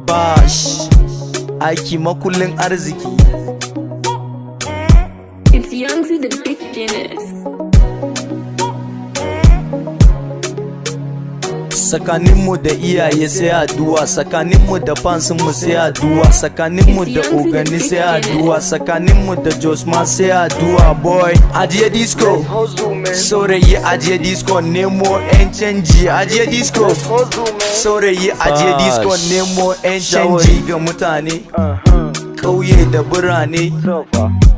Bash, aiki makullin arziki. It's young to the beginners. Tsakaninmu da iyaye sai addu'a, tsakaninmu da fansinmu sai addu'a, tsakaninmu da ogani sai addu'a, tsakaninmu da Josma sai addu'a. Boy, ajiye disco, saurayi ajiye disco, nemo 'yan canji. Ajiye disco, saurayi ajiye disco, nemo 'yan canji ga mutane ƙauye da birane,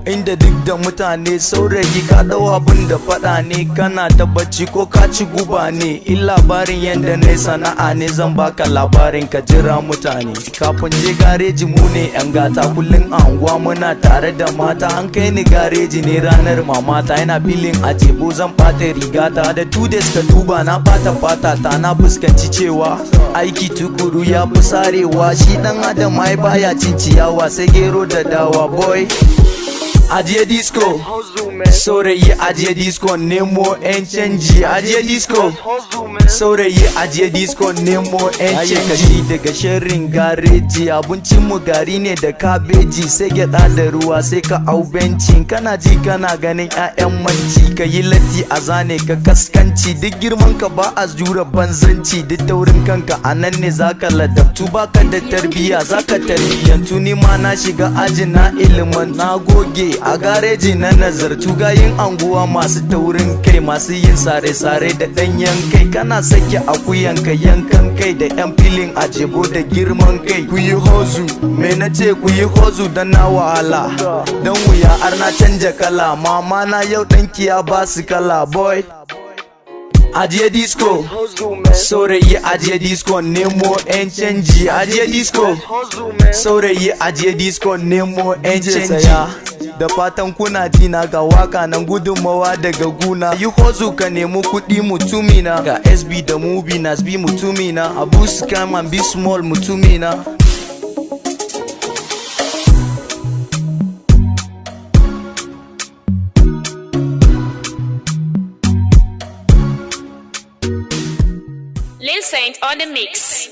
inda duk da mutane. Saurayi ka dau abin da fada ne, kana ta bacci ko ka ci guba ne. In labarin yanda na sana'a ne, zan baka labarin ka jira mutane. Kafin je gareji mu ne 'yan gata, kullum a unguwa muna tare da mata. An kai ni gareji ne ranar mamata, yana filin a jebo zan bata rigata. Da 2 days ka duba na bata fata ta, na fuskanci cewa aiki tukuru ya fi sarewa. Shi dan adam ai baya cin ciyawa sai gero da dawa. Boy, ajiye disco, saurayi ajiye disco, nemo 'yan canji. Ajiye disco, saurayi ajiye disco, nemo 'yan canji. Daga sharrin gareji, abincin mu gari ne da kabeji, sai gyada da ruwa sai ka au benci. Kana ji kana ganin 'ya'yan manci, ka yi latti a zane ka kaskanci. Duk girman ka ba a jura banzanci, duk taurin kanka a nan ne zaka ladabtu. Baka da tarbiya zaka tarbiyantu, ni ma na shiga aji na ilimin na goge. A gareji na nazartu gayin anguwa masu taurin kai, masu yin sare-sare da ɗanyen kai. Kana sake akuyanka yankan kai, da 'yan filin a jebo da girman kai. Ku yi hozu, me na ce ku yi hozu dan na wahala, dan wuya har na canja kala. Mama na yau ɗanki ya basu kala. Boy, ajiye disco, saurayi ajiye disco, nemo 'yan canji. Ajiye disco, saurayi ajiye disco, nemo 'yan canji. Da fatan kuna jina, ga waka nan gudunmawa daga guna. Yi hozu ka nemi kuɗi mutumina, ga SB da Mubi Nasbi mutumina, Abu Scam and Be Small mutumina. Lil Saint on the mix.